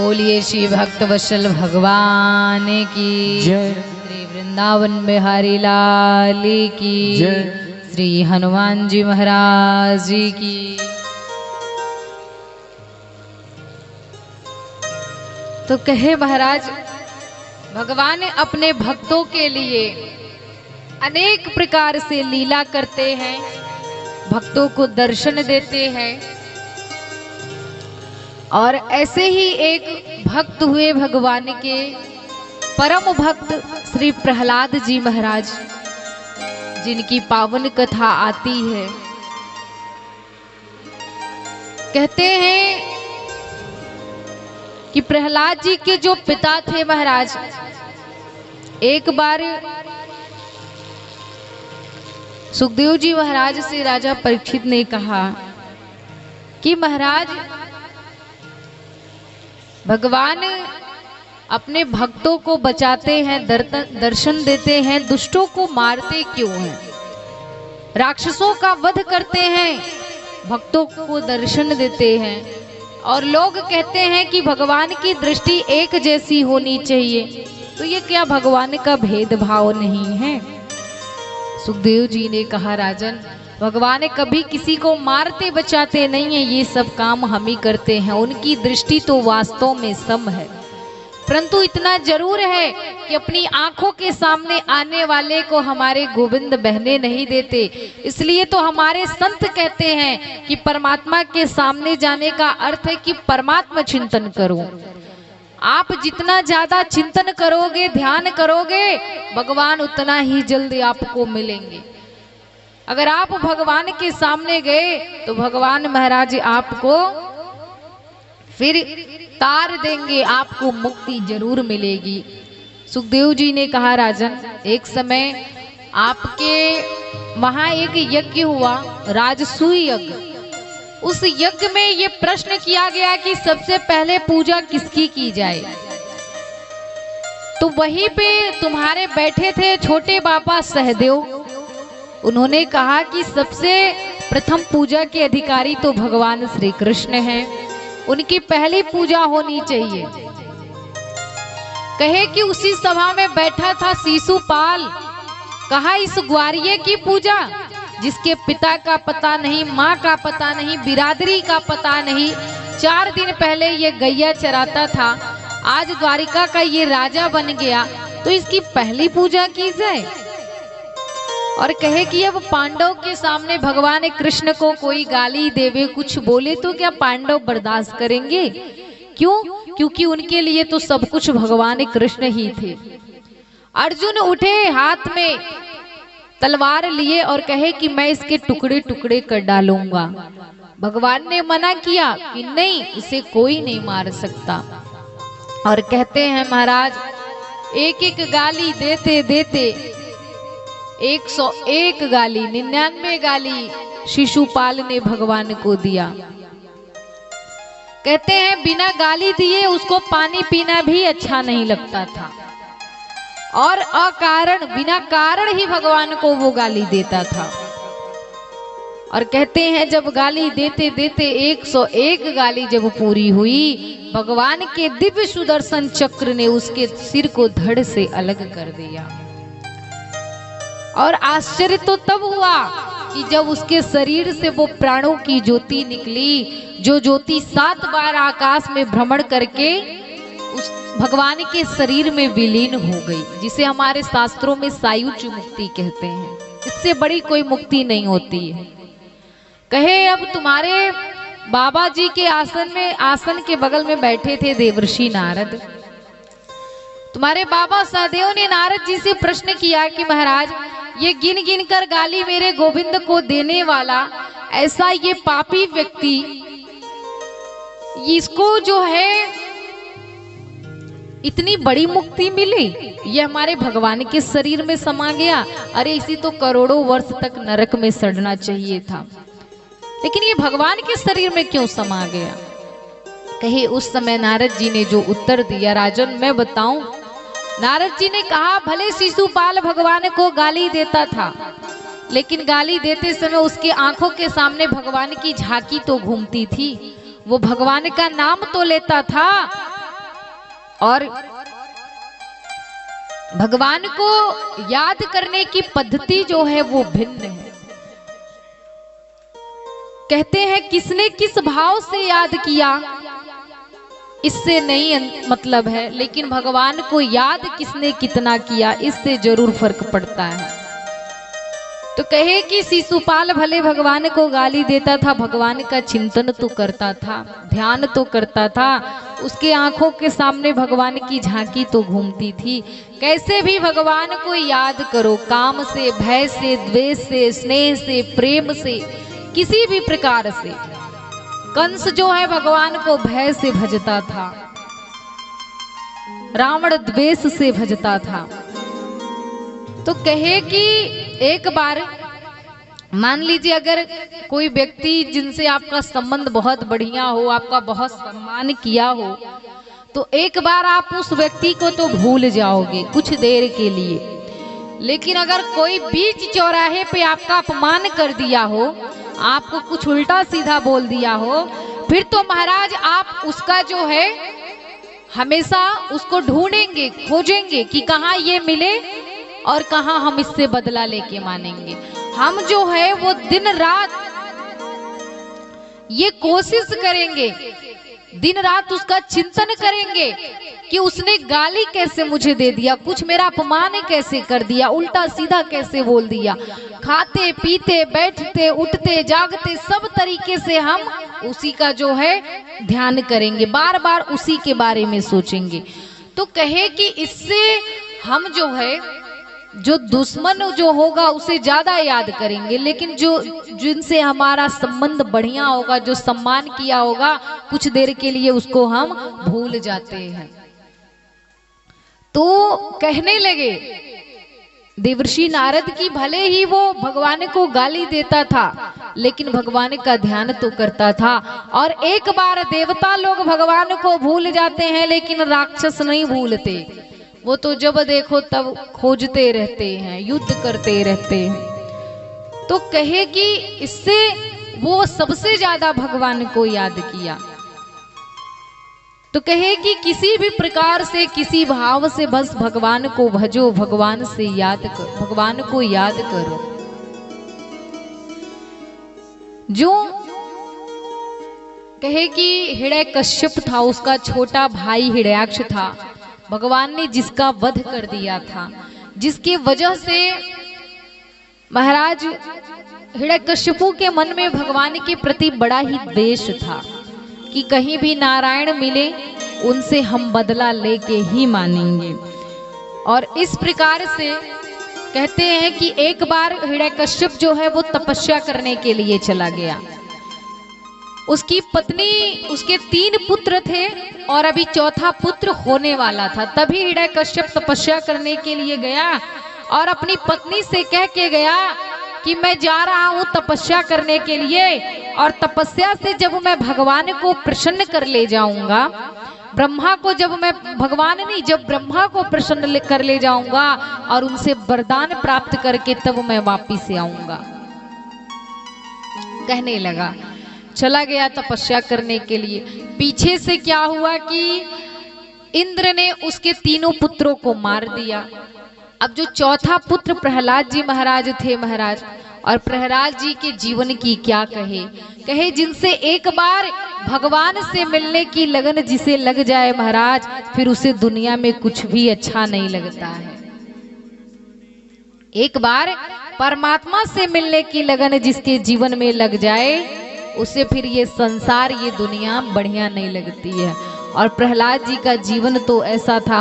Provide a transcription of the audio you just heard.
बोलिए श्री भक्त वत्सल भगवान की जय। श्री वृंदावन बिहारी लाल की जय। श्री हनुमान जी महाराज जी की। तो कहे महाराज, भगवान अपने भक्तों के लिए अनेक प्रकार से लीला करते हैं, भक्तों को दर्शन देते हैं। और ऐसे ही एक भक्त हुए भगवान के परम भक्त श्री प्रहलाद जी महाराज, जिनकी पावन कथा आती है। कहते हैं कि प्रहलाद जी के जो पिता थे महाराज, एक बार सुखदेव जी महाराज से राजा परीक्षित ने कहा कि महाराज, भगवान अपने भक्तों को बचाते हैं, दर्शन देते हैं, दुष्टों को मारते क्यों हैं? राक्षसों का वध करते हैं, भक्तों को दर्शन देते हैं। और लोग कहते हैं कि भगवान की दृष्टि एक जैसी होनी चाहिए, तो ये क्या भगवान का भेदभाव नहीं है? सुखदेव जी ने कहा, राजन, भगवान कभी किसी को मारते बचाते नहीं है, ये सब काम हम ही करते हैं। उनकी दृष्टि तो वास्तव में सम है, परंतु इतना जरूर है कि अपनी आंखों के सामने आने वाले को हमारे गोविंद बहने नहीं देते। इसलिए तो हमारे संत कहते हैं कि परमात्मा के सामने जाने का अर्थ है कि परमात्मा चिंतन करो। आप जितना ज्यादा चिंतन करोगे, ध्यान करोगे, भगवान उतना ही जल्दी आपको मिलेंगे। अगर आप भगवान के सामने गए तो भगवान महाराज आपको फिर तार देंगे, आपको मुक्ति जरूर मिलेगी। सुखदेव जी ने कहा, राजन, एक समय आपके वहां एक यज्ञ हुआ, राजसूय यज्ञ। उस यज्ञ में ये प्रश्न किया गया कि सबसे पहले पूजा किसकी की जाए। तो वहीं पे तुम्हारे बैठे थे छोटे बाबा सहदेव। उन्होंने कहा कि सबसे प्रथम पूजा के अधिकारी तो भगवान श्री कृष्ण हैं, उनकी पहली पूजा होनी चाहिए। कहे कि उसी सभा में बैठा था शिशुपाल। कहा, इस ग्वारिये की पूजा, जिसके पिता का पता नहीं, माँ का पता नहीं, बिरादरी का पता नहीं, 4 दिन पहले ये गैया चराता था, आज द्वारिका का ये राजा बन गया, तो इसकी पहली पूजा की जाए। और कहे कि अब पांडव के सामने भगवान कृष्ण को कोई गाली देवे, कुछ बोले, तो क्या पांडव बर्दाश्त करेंगे? क्यों? क्योंकि उनके लिए तो सब कुछ भगवान कृष्ण ही थे। अर्जुन उठे, हाथ में तलवार लिए और कहे कि मैं इसके टुकड़े टुकड़े कर डालूंगा। भगवान ने मना किया कि नहीं, इसे कोई नहीं मार सकता। और कहते हैं महाराज, एक एक गाली देते देते 101 गाली, 99 गाली शिशुपाल ने भगवान को दिया। कहते हैं बिना गाली दिए उसको पानी पीना भी अच्छा नहीं लगता था, और अकारण, बिना कारण ही भगवान को वो गाली देता था। और कहते हैं जब गाली देते देते 101 गाली जब पूरी हुई, भगवान के दिव्य सुदर्शन चक्र ने उसके सिर को धड़ से अलग कर दिया। और आश्चर्य तो तब हुआ कि जब उसके शरीर से वो प्राणों की ज्योति निकली, जो ज्योति 7 बार आकाश में भ्रमण करके उस भगवान के शरीर में विलीन हो गई, जिसे हमारे शास्त्रों में सायुज्य मुक्ति कहते हैं। इससे बड़ी कोई मुक्ति नहीं होती है। कहे, अब तुम्हारे बाबा जी के आसन के बगल में बैठे थे देवर्षि नारद। तुम्हारे बाबा सहदेव ने नारद जी से प्रश्न किया कि महाराज, ये गिन गिन कर गाली मेरे गोविंद को देने वाला ऐसा ये पापी व्यक्ति, इसको जो है इतनी बड़ी मुक्ति मिली, ये हमारे भगवान के शरीर में समा गया। अरे इसी तो करोड़ों वर्ष तक नरक में सड़ना चाहिए था, लेकिन ये भगवान के शरीर में क्यों समा गया? कहे, उस समय नारद जी ने जो उत्तर दिया, राजन मैं बताऊं। नारद जी ने कहा, भले शिशुपाल भगवान को गाली देता था, लेकिन गाली देते समय उसके आंखों के सामने भगवान की झांकी तो घूमती थी, वो भगवान का नाम तो लेता था, और भगवान को याद करने की पद्धति जो है वो भिन्न है। कहते हैं किसने किस भाव से याद किया इससे नहीं मतलब है, लेकिन भगवान को याद किसने कितना किया इससे जरूर फर्क पड़ता है। तो कहे कि शिशुपाल भले भगवान को गाली देता था, भगवान का चिंतन तो करता था, ध्यान तो करता था, उसके आंखों के सामने भगवान की झांकी तो घूमती थी। कैसे भी भगवान को याद करो, काम से, भय से, द्वेष से, स्नेह से, प्रेम से, किसी भी प्रकार से। कंस जो है भगवान को भय से भजता था, रावण द्वेष से भजता था। तो कहे कि एक बार मान लीजिए अगर कोई व्यक्ति जिनसे आपका संबंध बहुत बढ़िया हो, आपका बहुत सम्मान किया हो, तो एक बार आप उस व्यक्ति को तो भूल जाओगे कुछ देर के लिए। लेकिन अगर कोई बीच चौराहे पे आपका अपमान कर दिया हो, आपको कुछ उल्टा सीधा बोल दिया हो, फिर तो महाराज आप उसका जो है हमेशा उसको ढूंढेंगे, खोजेंगे कि कहाँ ये मिले और कहाँ हम इससे बदला लेके मानेंगे। हम जो है वो दिन रात ये कोशिश करेंगे, दिन रात उसका चिंतन करेंगे कि उसने गाली कैसे मुझे दे दिया, कुछ मेरा अपमान कैसे कर दिया, उल्टा सीधा कैसे बोल दिया। खाते पीते बैठते उठते जागते सब तरीके से हम उसी का जो है ध्यान करेंगे, बार बार उसी के बारे में सोचेंगे। तो कहे कि इससे हम जो है जो दुश्मन जो होगा उसे ज्यादा याद करेंगे, लेकिन जो जिनसे हमारा संबंध बढ़िया होगा, जो सम्मान किया होगा, कुछ देर के लिए उसको हम भूल जाते हैं। तो कहने लगे देवर्षि नारद की भले ही वो भगवान को गाली देता था, लेकिन भगवान का ध्यान तो करता था। और एक बार देवता लोग भगवान को भूल जाते हैं, लेकिन राक्षस नहीं भूलते। वो तो जब देखो तब खोजते रहते हैं, युद्ध करते रहते हैं। तो कहे कि इससे वो सबसे ज्यादा भगवान को याद किया। तो कहे कि किसी भी प्रकार से, किसी भाव से बस भगवान को भजो, भगवान से याद करो, भगवान को याद करो। जो कहे कि हिरण्यकश्यप था, उसका छोटा भाई हिरण्याक्ष था, भगवान ने जिसका वध कर दिया था, जिसकी वजह से महाराज हिरण्यकश्यपु के मन में भगवान के प्रति बड़ा ही द्वेष था कि कहीं भी नारायण मिले उनसे हम बदला लेके ही मानेंगे। और इस प्रकार से कहते हैं कि एक बार हिरण्यकश्यप जो है वो तपस्या करने के लिए चला गया। उसकी पत्नी, उसके 3 पुत्र थे और अभी चौथा पुत्र होने वाला था। तभी हिरण्यकश्यप तपस्या करने के लिए गया और अपनी पत्नी से कह के गया कि मैं जा रहा हूं तपस्या करने के लिए, और तपस्या से जब मैं भगवान को प्रसन्न कर ले जाऊंगा, ब्रह्मा को जब मैं, भगवान नहीं, जब ब्रह्मा को प्रसन्न कर ले जाऊंगा और उनसे वरदान प्राप्त करके तब मैं वापिस आऊंगा। कहने लगा, चला गया तपस्या करने के लिए। पीछे से क्या हुआ कि इंद्र ने उसके 3 पुत्रों को मार दिया। अब जो चौथा पुत्र प्रहलाद जी महाराज थे महाराज, और प्रहलाद जी के जीवन की क्या कहे जिनसे एक बार भगवान से मिलने की लगन जिसे लग जाए महाराज, फिर उसे दुनिया में कुछ भी अच्छा नहीं लगता है। एक बार परमात्मा से मिलने की लगन जिसके जीवन में लग जाए, उसे फिर ये संसार, ये दुनिया बढ़िया नहीं लगती है। और प्रहलाद जी का जीवन तो ऐसा था।